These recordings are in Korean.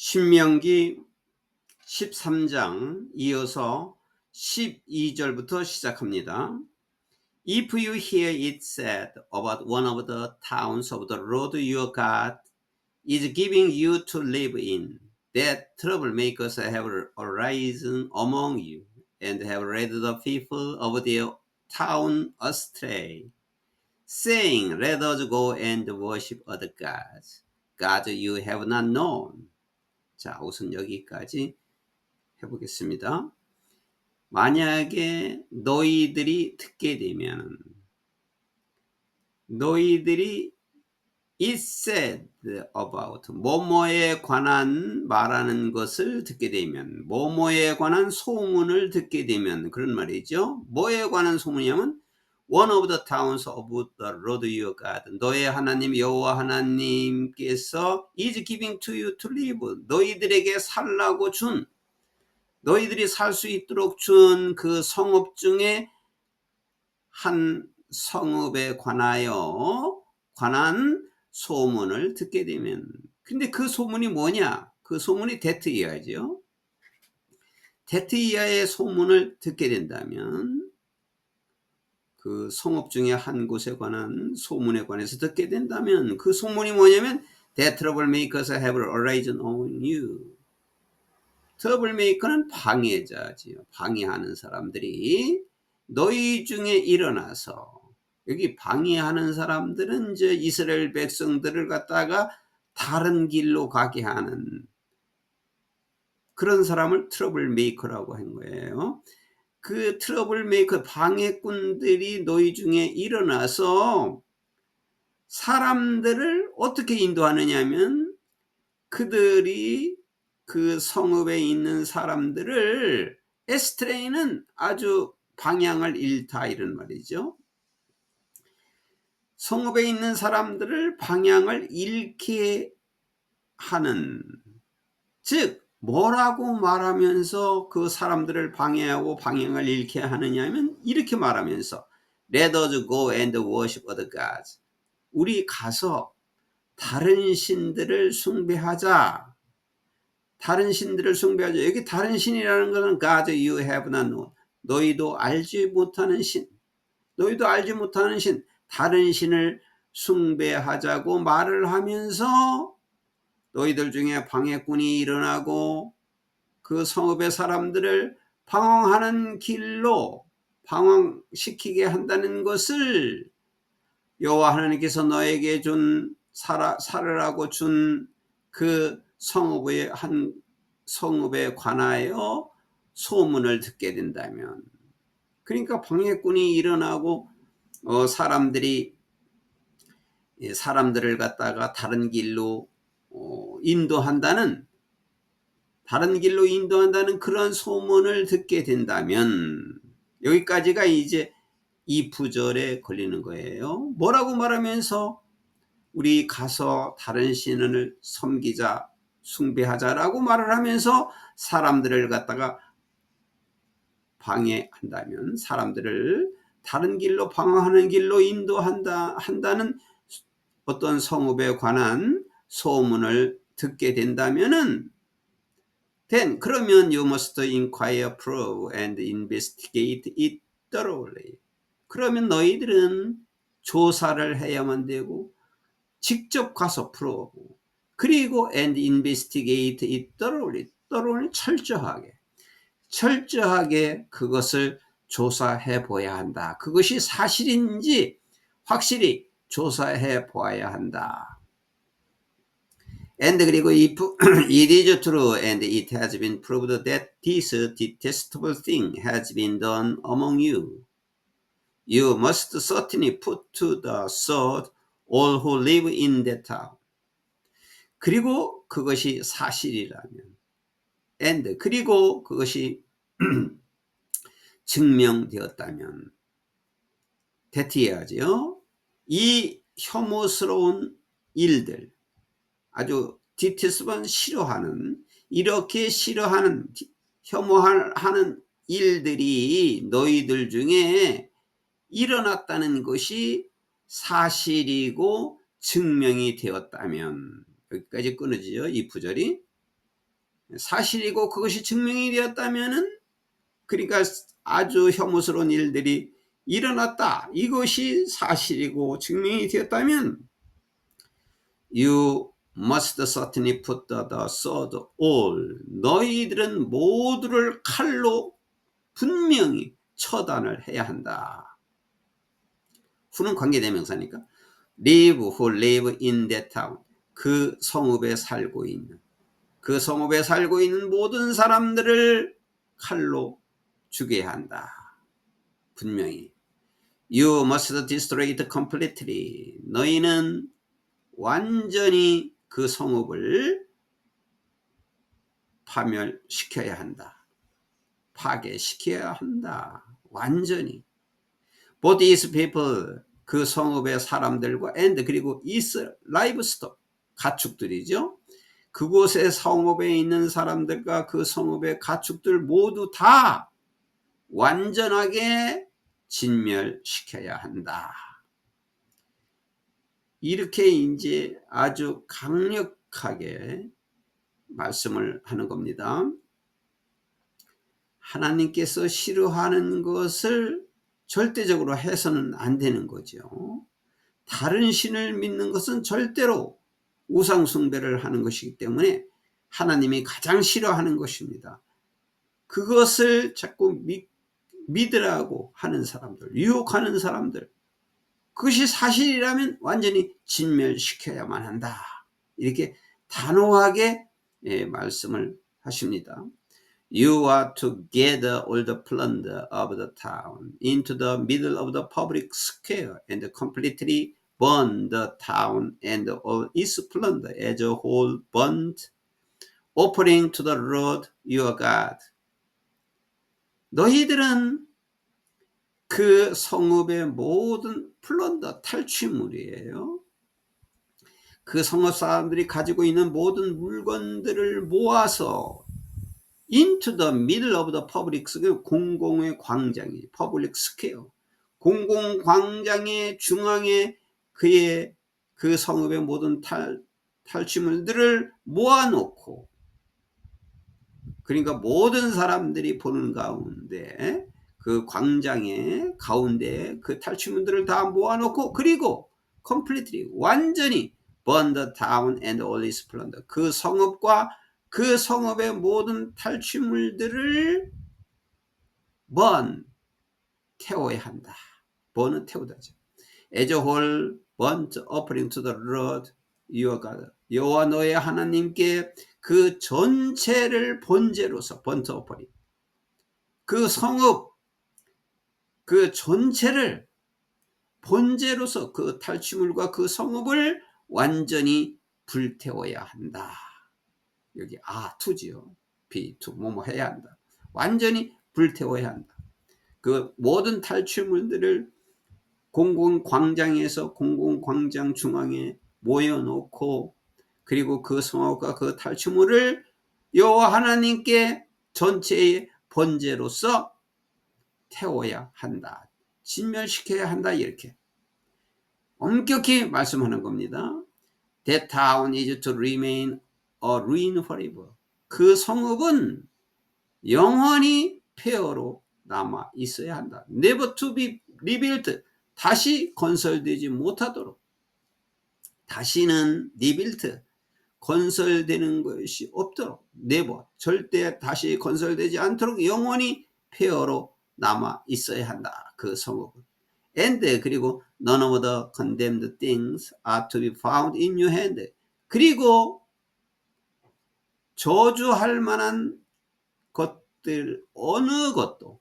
신명기 13장 이어서 12절부터 시작합니다. If you hear it said about one of the towns of the Lord your God is giving you to live in, that troublemakers have arisen among you, and have led the people of their town astray, saying, Let us go and worship other gods, gods you have not known. 자, 우선 여기까지 해보겠습니다. 만약에 너희들이 듣게 되면, 너희들이 it said about 뭐뭐에 관한 말하는 것을 듣게 되면, 뭐뭐에 관한 소문을 듣게 되면, 그런 말이죠. 뭐에 관한 소문이냐면 one of the towns of the Lord your God, 너의 하나님 여호와 하나님께서 is giving to you to live, 너희들에게 살라고 준, 너희들이 살 수 있도록 준 그 성읍 중에 한 성읍에 관한 소문을 듣게 되면, 근데 그 소문이 뭐냐? 그 소문이 데트이야죠. 데트이야의 소문을 듣게 된다면, 그 성읍 중에 한 곳에 관한 소문에 관해서 듣게 된다면, 그 소문이 뭐냐면 That troublemakers have arisen on you. 트러블메이커는 방해자지요. 방해하는 사람들이 너희 중에 일어나서, 여기 방해하는 사람들은 이제 이스라엘 백성들을 갖다가 다른 길로 가게 하는 그런 사람을 트러블메이커라고 한 거예요. 그 트러블메이커 방해꾼들이 너희 중에 일어나서 사람들을 어떻게 인도하느냐면, 그들이 그 성읍에 있는 사람들을, 에스트레이는 아주 방향을 잃다 이런 말이죠. 성읍에 있는 사람들을 방향을 잃게 하는, 즉 뭐라고 말하면서 그 사람들을 방해하고 방향을 잃게 하느냐면 이렇게 말하면서 Let us go and worship other gods. 우리 가서 다른 신들을 숭배하자. 다른 신들을 숭배하자. 여기 다른 신이라는 것은 God you have not known. 너희도 알지 못하는 신. 너희도 알지 못하는 신. 다른 신을 숭배하자고 말을 하면서 너희들 중에 방해꾼이 일어나고 그 성읍의 사람들을 방황하는 길로 방황시키게 한다는 것을 여호와 하나님께서 너에게 준 살으라고 준 그 성읍의 한 성읍에 관하여 소문을 듣게 된다면, 그러니까 방해꾼이 일어나고 사람들을 갖다가 다른 길로 인도한다는 그런 소문을 듣게 된다면, 여기까지가 이제 이 부절에 걸리는 거예요. 뭐라고 말하면서 우리 가서 다른 신을 섬기자, 숭배하자라고 말을 하면서 사람들을 갖다가 방해한다면, 사람들을 다른 길로 방황하는 길로 인도한다는 어떤 성읍에 관한 소문을 듣게 된다면은, 그러면 you must inquire, probe and investigate it thoroughly. 그러면 너희들은 조사를 해야만 되고, 직접 가서 풀어보고, 그리고 and investigate it thoroughly, 철저하게 그것을 조사해 보아야 한다. 그것이 사실인지 확실히 조사해 보아야 한다. And 그리고 if it is true and it has been proved that this detestable thing has been done among you, you must certainly put to the sword all who live in that town. 그리고 그것이 사실이라면, and 그리고 그것이 증명되었다면, 대티해야죠. 이 혐오스러운 일들, 아주 디테스번 싫어하는, 이렇게 싫어하는, 혐오하는 일들이 너희들 중에 일어났다는 것이 사실이고 증명이 되었다면, 여기까지 끊어지죠, 이 구절이. 사실이고 그것이 증명이 되었다면은, 그러니까 아주 혐오스러운 일들이 일어났다, 이것이 사실이고 증명이 되었다면, You must certainly put the sword all. 너희들은 모두를 칼로 분명히 처단을 해야 한다. who는 관계대명사니까 live, who live in that town. 그 성읍에 살고 있는, 그 성읍에 살고 있는 모든 사람들을 칼로 죽여야 한다. 분명히. You must destroy it completely. 너희는 완전히 그 성읍을 파멸시켜야 한다. 파괴시켜야 한다. 완전히. Both these people, 그 성읍의 사람들과 and, 그리고 is livestock, 가축들이죠. 그곳의 성읍에 있는 사람들과 그 성읍의 가축들 모두 다 완전하게 진멸시켜야 한다. 이렇게 이제 아주 강력하게 말씀을 하는 겁니다. 하나님께서 싫어하는 것을 절대적으로 해서는 안 되는 거죠. 다른 신을 믿는 것은 절대로 우상 숭배를 하는 것이기 때문에 하나님이 가장 싫어하는 것입니다. 그것을 자꾸 믿으라고 하는 사람들, 유혹하는 사람들, 그것이 사실이라면 완전히 진멸시켜야만 한다. 이렇게 단호하게 말씀을 하십니다. You are to gather all the plunder of the town into the middle of the public square and completely burn the town and all its plunder as a whole burnt offering to the Lord your God. 너희들은 그 성읍의 모든 플런더, 탈취물이에요. 그 성읍 사람들이 가지고 있는 모든 물건들을 모아서 into the middle of the public square, 공공의 광장이 public square, 공공 광장의 중앙에 그의 그 성읍의 모든 탈취물들을 모아놓고, 그러니까 모든 사람들이 보는 가운데 그 광장의 가운데 그 탈취물들을 다 모아놓고, 그리고 completely, 완전히 burn the town and all its plunder, 그 성읍과 그 성읍의 모든 탈취물들을 burn, 태워야 한다. burn은 태우다죠. As a whole burnt offering to the Lord your God. 여호와 너의 하나님께 그 전체를 번제로서, burnt offering, 그 성읍 그 전체를 번제로서 그 탈취물과 그 성읍을 완전히 불태워야 한다. 여기 투지요. to 뭐뭐 해야 한다. 완전히 불태워야 한다. 그 모든 탈취물들을 공공광장에서 공공광장 중앙에 모여놓고, 그리고 그 성읍과 그 탈취물을 여호와 하나님께 전체의 번제로서 태워야 한다. 진멸시켜야 한다. 이렇게 엄격히 말씀하는 겁니다. That town is to remain a ruin forever. 그 성읍은 영원히 폐허로 남아 있어야 한다. Never to be rebuilt. 다시 건설되지 못하도록. 다시는 rebuilt, 건설되는 것이 없도록. Never, 절대 다시 건설되지 않도록 영원히 폐허로 남아 있어야 한다. 그 성읍은. And, 그리고 none of the condemned things are to be found in your hand. 그리고 저주할 만한 것들 어느 것도,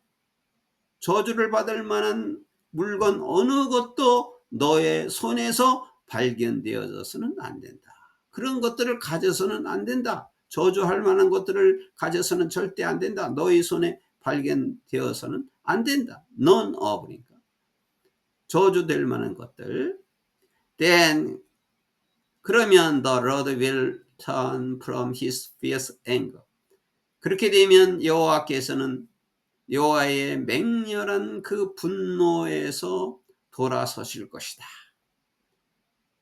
저주를 받을 만한 물건 어느 것도 너의 손에서 발견되어서는 안 된다. 그런 것들을 가져서는 안 된다. 저주할 만한 것들을 가져서는 절대 안 된다. 너의 손에 발견되어서는 안 된다. None of니까 저주될 만한 것들. Then, 그러면 the Lord will turn from his fierce anger. 그렇게 되면 여호와께서는 여호와의 맹렬한 그 분노에서 돌아서실 것이다.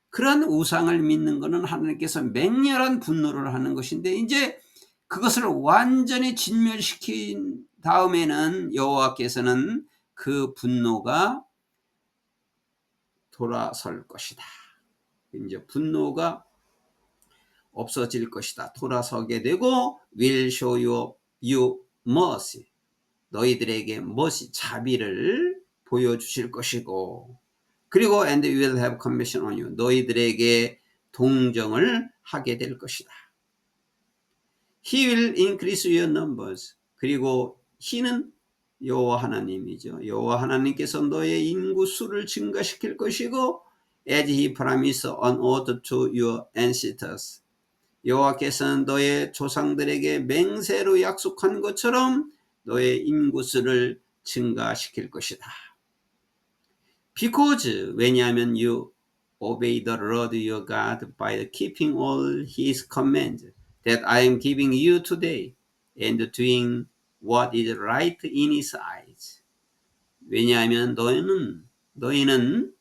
그런 우상을 믿는 것은 하나님께서 맹렬한 분노를 하는 것인데, 이제 그것을 완전히 진멸시킨 다음에는 여호와께서는 그 분노가 돌아설 것이다. 이제 분노가 없어질 것이다. 돌아서게 되고 will show you mercy. 너희들에게 mercy, 자비를 보여주실 것이고, 그리고 and will have compassion on you. 너희들에게 동정을 하게 될 것이다. He will increase your numbers. 그리고 he는 여호와 하나님이죠. 여호와 하나님께서 너의 인구 수를 증가시킬 것이고, as he promised on oath to your ancestors. 여호와께서는 너의 조상들에게 맹세로 약속한 것처럼 너의 인구수를 증가시킬 것이다. Because, 왜냐하면 you obey the Lord your God by keeping all his commands that I am giving you today and doing what is right in his eyes. 왜냐하면 너희는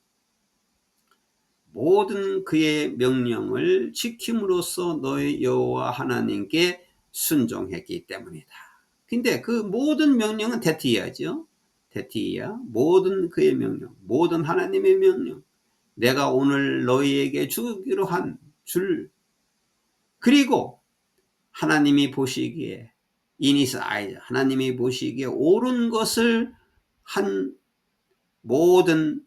모든 그의 명령을 지킴으로써 너희 여호와 하나님께 순종했기 때문이다. 근데 그 모든 명령은 대티야죠. 대티야. 모든 그의 명령, 모든 하나님의 명령, 내가 오늘 너희에게 주기로 한 줄, 그리고 하나님이 보시기에 in his eyes, 하나님이 보시기에 옳은 것을 한 모든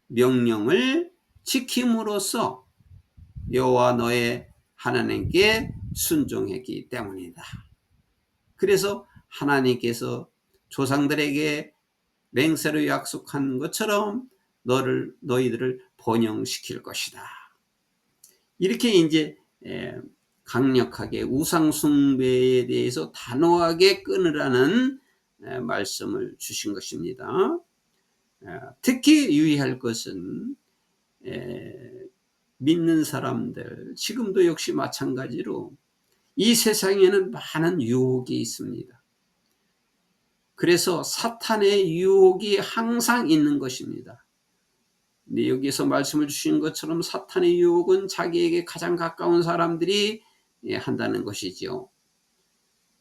명령을 지킴으로써 여호와 너의 하나님께 순종했기 때문이다. 그래서 하나님께서 조상들에게 맹세로 약속한 것처럼 너희들을 번영시킬 것이다. 이렇게 이제 강력하게 우상 숭배에 대해서 단호하게 끊으라는 말씀을 주신 것입니다. 특히 유의할 것은 믿는 사람들, 지금도 역시 마찬가지로 이 세상에는 많은 유혹이 있습니다. 그래서 사탄의 유혹이 항상 있는 것입니다. 근데 여기서 말씀을 주신 것처럼 사탄의 유혹은 자기에게 가장 가까운 사람들이 한다는 것이죠.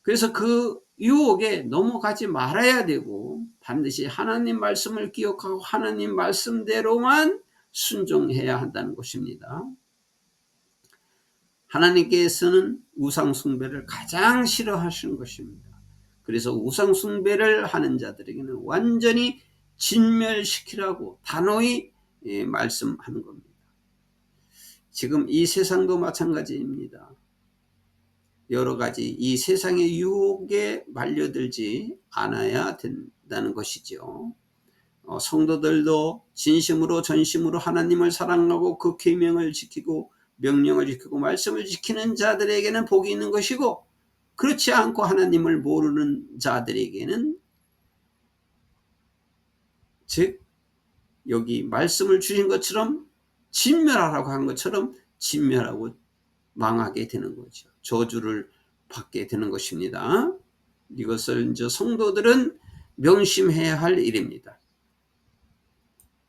그래서 그 유혹에 넘어가지 말아야 되고, 반드시 하나님 말씀을 기억하고 하나님 말씀대로만 순종해야 한다는 것입니다. 하나님께서는 우상 숭배를 가장 싫어하시는 것입니다. 그래서 우상 숭배를 하는 자들에게는 완전히 진멸시키라고 단호히 말씀하는 겁니다. 지금 이 세상도 마찬가지입니다. 여러 가지 이 세상의 유혹에 말려들지 않아야 된다는 것이죠. 성도들도 진심으로 전심으로 하나님을 사랑하고 그 계명을 지키고 명령을 지키고 말씀을 지키는 자들에게는 복이 있는 것이고, 그렇지 않고 하나님을 모르는 자들에게는, 즉 여기 말씀을 주신 것처럼 진멸하라고 한 것처럼 진멸하고 망하게 되는 거죠. 저주를 받게 되는 것입니다. 이것을 이제 성도들은 명심해야 할 일입니다.